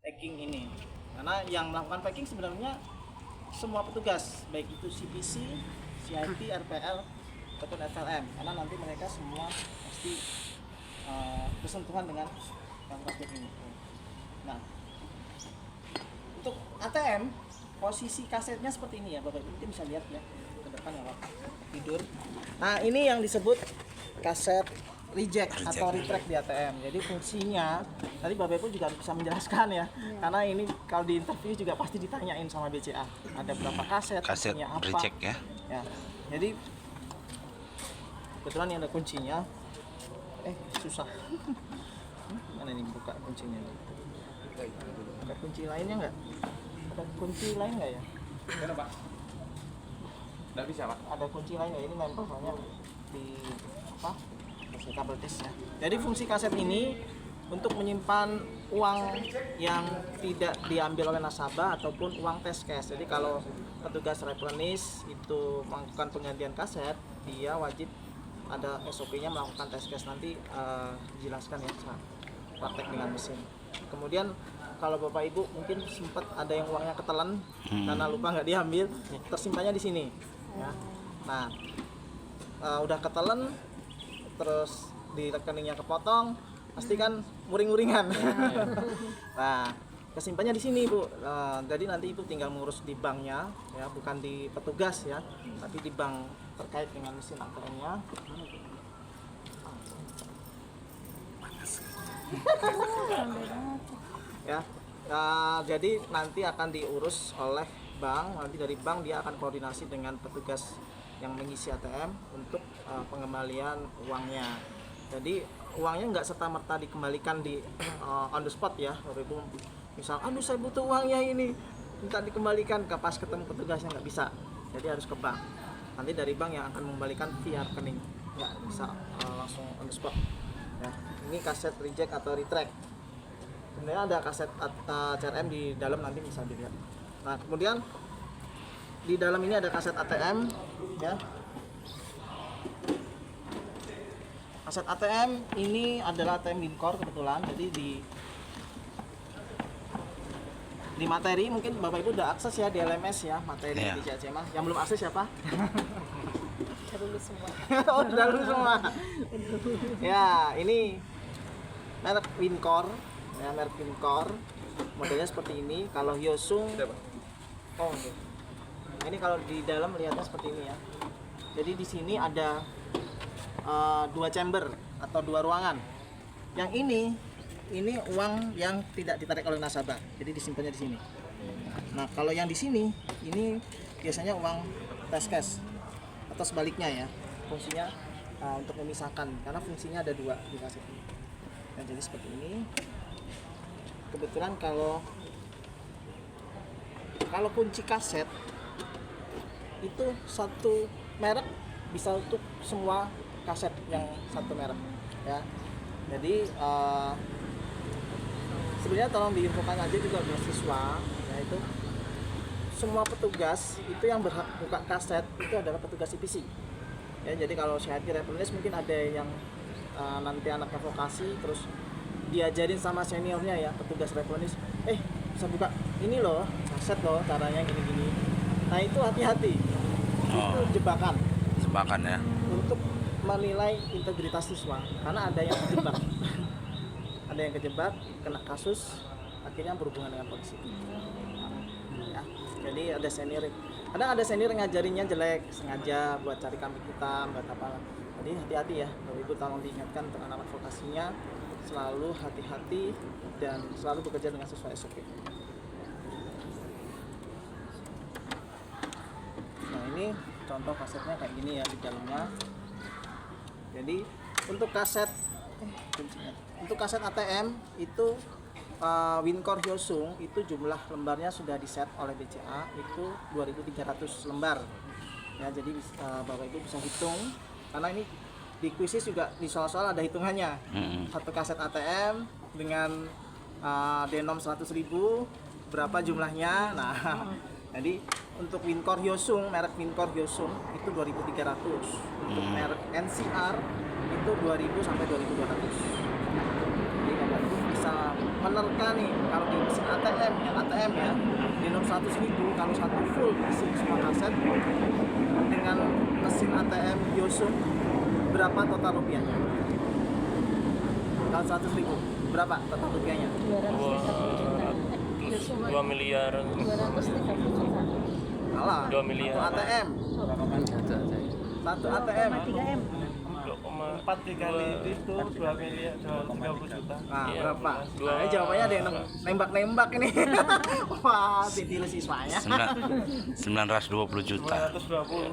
packing ini. Karena yang melakukan packing sebenarnya semua petugas, baik itu CPC, CIT, RPL, ataupun FLM. Karena nanti mereka semua pasti bersentuhan dengan yang prospek ini. Nah, untuk ATM, posisi kasetnya seperti ini ya, Bapak Ibu mungkin bisa lihat ya ke depan ya Pak. Tidur. Nah, ini yang disebut kaset reject atau retract di ATM. Jadi fungsinya tadi Bapak Ibu juga bisa menjelaskan ya. Karena ini kalau di interview juga pasti ditanyain sama BCA. Ada berapa kaset, fungsinya apa? Reject ya. Ya. Jadi kebetulan ini ada kuncinya. Susah. Mana ini buka kuncinya? Ada kunci lainnya nggak? Ada kunci lain nggak ya? Kenapa Pak? Nggak bisa Pak? Ada kunci lain nggak? Ini nempel soalnya di apa? Di kabel disk ya. Jadi fungsi kaset ini untuk menyimpan uang yang tidak diambil oleh nasabah ataupun uang test cash. Jadi kalau petugas replenish itu melakukan penggantian kaset, dia wajib ada SOP-nya melakukan test cash. Nanti dijelaskan ya praktek dengan mesin. Kemudian kalau Bapak Ibu mungkin sempat ada yang uangnya ketelan karena lupa nggak diambil, tersimpannya di sini. Ya. Nah, udah ketelan, terus di rekeningnya kepotong, pasti kan muring-muringan. Nah, kesimpannya di sini Bu. Jadi nanti Ibu tinggal ngurus di banknya, ya bukan di petugas ya, tapi di bank terkait dengan mesin ATM-nya. Ya, jadi nanti akan diurus oleh bank. Nanti dari bank dia akan koordinasi dengan petugas yang mengisi ATM untuk pengembalian uangnya. Jadi uangnya nggak serta-merta dikembalikan di on the spot ya, Bapak Ibu. Misal, aduh saya butuh uangnya ini, minta dikembalikan, ke pas ketemu petugasnya nggak bisa. Jadi harus ke bank. Nanti dari bank yang akan mengembalikan via rekening, nggak bisa langsung on the spot. Ya, ini kaset reject atau retract. Sebenarnya ada kaset CRM di dalam, nanti bisa dilihat. Nah, kemudian di dalam ini ada kaset ATM ya. Kaset ATM ini adalah ATM Wincor kebetulan. Jadi di materi mungkin Bapak Ibu udah akses ya di LMS ya, materi di CACMA. Yang belum akses siapa? Dulu semua. Oh, dulu semua. Ya, ini merek Wincor. Ya, merek Wincor. Modelnya seperti ini. Kalau Hyosung, oh, okay. Nah, ini kalau di dalam lihatnya seperti ini ya. Jadi di sini ada dua chamber atau dua ruangan. Yang ini uang yang tidak ditarik oleh nasabah. Jadi disimpannya di sini. Nah, kalau yang di sini ini biasanya uang test cash atau sebaliknya ya. Fungsinya untuk memisahkan karena fungsinya ada dua di kaset ini. Nah, jadi seperti ini. Kebetulan kalau kunci kaset itu satu merek bisa untuk semua kaset yang satu merek ya. Jadi sebenarnya tolong diinfokan aja juga buat siswa, yaitu semua petugas itu yang berhak buka kaset itu adalah petugas CPC ya. Jadi kalau CIT replenish mungkin ada yang nanti anaknya vokasi terus diajarin sama seniornya ya, petugas replenish, bisa buka ini loh kaset loh, caranya gini-gini. Nah, itu hati-hati. Itu jebakan Ya. untuk menilai integritas siswa, karena ada yang kejebak. Ada yang kejebak, kena kasus, akhirnya berhubungan dengan polisi. Ya, jadi ada senior. Kadang ada senior ngajarinnya jelek, sengaja buat cari kambing hitam, buat apa. Jadi hati-hati ya, Bapak Ibu tolong diingatkan untuk anak-anak vokasinya, selalu hati-hati dan selalu bekerja dengan sesuai SOP. Nah, ini contoh kasetnya kayak gini ya di dalamnya. Jadi untuk kaset ATM itu Wincor Hyosung itu jumlah lembarnya sudah diset oleh BCA itu 2.300 lembar ya. Jadi Bapak Ibu bisa hitung karena ini di kuisis juga di soal-soal ada hitungannya. Satu kaset ATM dengan denom 100.000 berapa jumlahnya. Nah, jadi untuk Wincor Hyosung, merek Wincor Hyosung itu 2.300. Untuk merek NCR itu 2.000 sampai 2.200. Jadi Bapak Ibu bisa menerka nih kalau di mesin ATM yang ATM ya di 600.000 kalau satu full isi semua kaset dengan mesin ATM Yosung berapa total rupiahnya? Kalau 100.000 berapa total rupiahnya? 230 juta. Ya, semua 2 miliar 230 juta. Alah, 2 miliar. satu ATM. Satu ATM. 3M. 4 dikali itu 2 miliar 230 juta. Nah, Iya, berapa? dua- Nah, jawabannya ada yang nembak-nembak ini. Wah, titil siswanya. 920 juta. 220.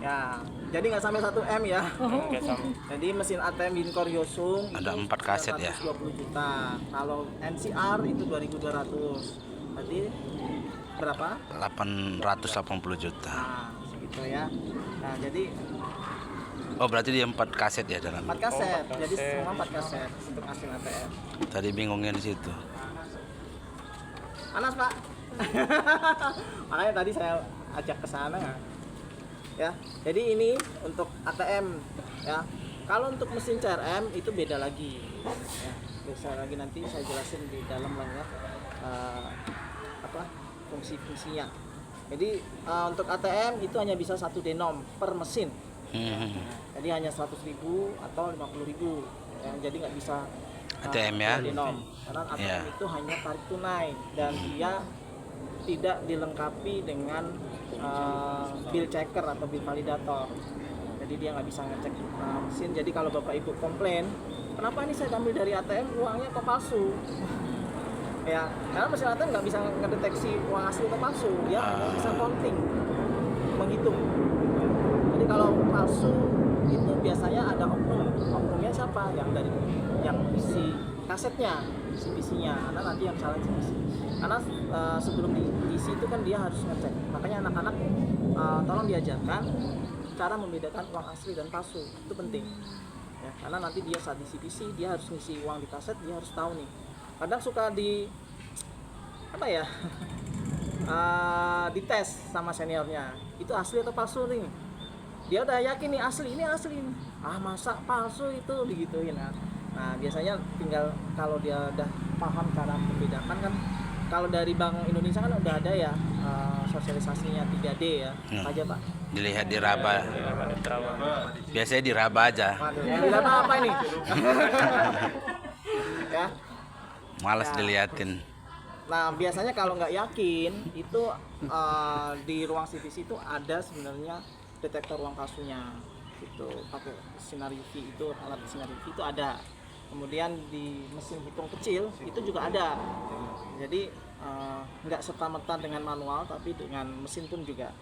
Ya, jadi nggak sampai 1 M ya. enggak sama. Jadi mesin ATM Wincor Yosung Ada itu 4 kaset ya? 120 juta. Kalau NCR itu 2.200. Berarti berapa? 880 juta. Nah, segitu ya. Nah, jadi Oh, berarti dia 4 kaset ya dalam. 4 kaset. Oh, 4 Jadi kaset. semua 4 kaset untuk mesin ATM. Tadi bingungnya di situ. Panas, Pak. Makanya tadi saya ajak ke sana. Ya. Jadi ini untuk ATM ya. Kalau untuk mesin CRM itu beda lagi. Ya, bisa lagi nanti saya jelasin di dalam lah ya. Apa fungsi-fungsinya. Jadi untuk ATM itu hanya bisa 1 denom per mesin. Jadi hanya 100.000 atau 50.000. Ya, jadi nggak bisa ATM ya? denom. Karena ATM Ya. itu hanya tarik tunai dan dia tidak dilengkapi dengan bill checker atau bill validator. Jadi dia nggak bisa ngecek mesin. Jadi kalau bapak ibu komplain, kenapa ini saya ambil dari ATM uangnya kok palsu? Ya, karena mesin ATM nggak bisa ngedeteksi uang asli atau palsu. Dia hanya bisa counting, menghitung. Jadi kalau palsu itu biasanya ada oknum. Oknumnya siapa? Yang isi kasetnya, isi PC-nya. Karena nanti yang salah isi. Karena sebelum diisi itu kan dia harus ngecek. Makanya anak-anak tolong diajarkan cara membedakan uang asli dan palsu. Itu penting. Ya, karena nanti dia saat isi PC dia harus ngisi uang di kaset, dia harus tahu nih. Kadang suka apa ya? Dites sama seniornya. Itu asli atau palsu nih? Dia udah yakin nih ini asli nih. Masa palsu itu digituin. Nah, biasanya tinggal kalau dia udah paham cara membedakan kan, kalau dari Bank Indonesia kan udah ada ya sosialisasinya 3D ya. Apa aja, Pak? Dilihat di raba. Biasanya di raba aja. Waduh, yang diraba apa ini? Ya. Malas Ya. diliatin. Nah, biasanya kalau nggak yakin itu di ruang CPC itu ada sebenarnya detektor uang palsunya. Itu pakai sinar UV, itu alat sinar UV itu ada. Kemudian di mesin hitung kecil itu juga ada. Jadi nggak serta-merta dengan manual, tapi dengan mesin pun juga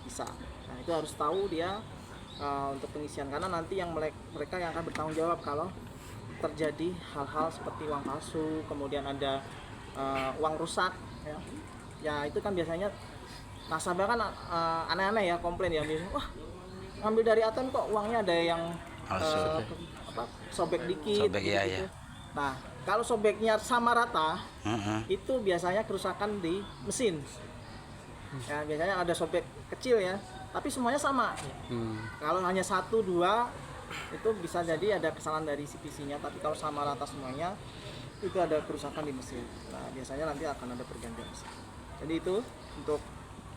bisa. Nah, itu harus tahu dia untuk pengisian, karena nanti yang mereka yang akan bertanggung jawab kalau terjadi hal-hal seperti uang palsu, kemudian ada uang rusak ya. Ya itu kan biasanya nasabah kan aneh-aneh ya, komplain ya, wah ngambil dari ATM kok uangnya ada yang sobek dikit Sobek, gitu, iya, gitu. iya. Nah kalau sobeknya sama rata Heeh. itu biasanya kerusakan di mesin ya, biasanya ada sobek kecil ya, tapi semuanya sama. Kalau hanya 1, 2 itu bisa jadi ada kesalahan dari CPC-nya, tapi kalau sama rata semuanya itu ada kerusakan di mesin. Nah biasanya nanti akan ada pergantian mesin. Jadi itu untuk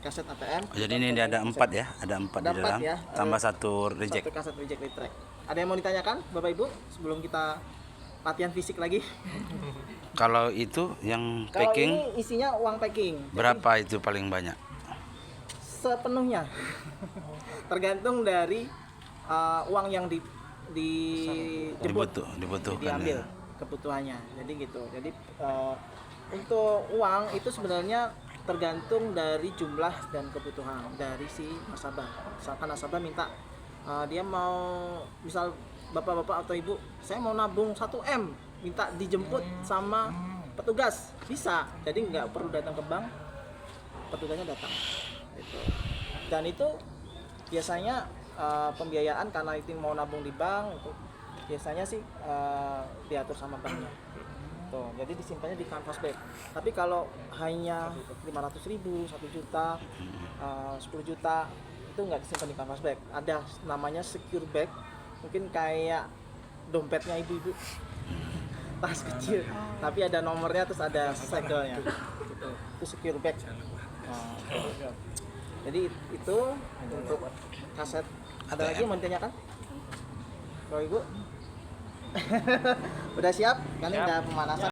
kaset ATM. Jadi ini dia ada 4 ya, ada 4 Ada di 4 dalam. ya. Tambah 1 reject. Satu kaset reject retract. Ada yang mau ditanyakan Bapak Ibu sebelum kita latihan fisik lagi? Kalau itu yang Kalau packing ini isinya uang packing. Jadi, berapa itu paling banyak? sepenuhnya tergantung dari uang yang dijemput, Dibutuhkan diambil ya. kebutuhannya. Jadi gitu. Jadi untuk uang itu sebenarnya tergantung dari jumlah dan kebutuhan dari si nasabah. Misalkan nasabah minta dia mau, misal bapak-bapak atau ibu, saya mau nabung 1 M, minta dijemput sama petugas, bisa. Jadi nggak perlu datang ke bank, petugasnya datang. Gitu. Dan itu biasanya pembiayaan karena itu mau nabung di bank, itu biasanya sih diatur sama banknya. Tuh, jadi disimpannya di canvas bag. Tapi kalau hanya 500.000, 1 juta, 10 juta itu nggak disimpan di canvas bag. Ada namanya secure bag, mungkin kayak dompetnya ibu-ibu. tas kecil, tapi ada nomornya terus ada segelnya. Gitu. Itu secure bag. Nah, jadi itu untuk kaset. Ada lagi yang mau ditanyakan? Bapak Ibu? Udah siap? Kan ini udah pemanasan.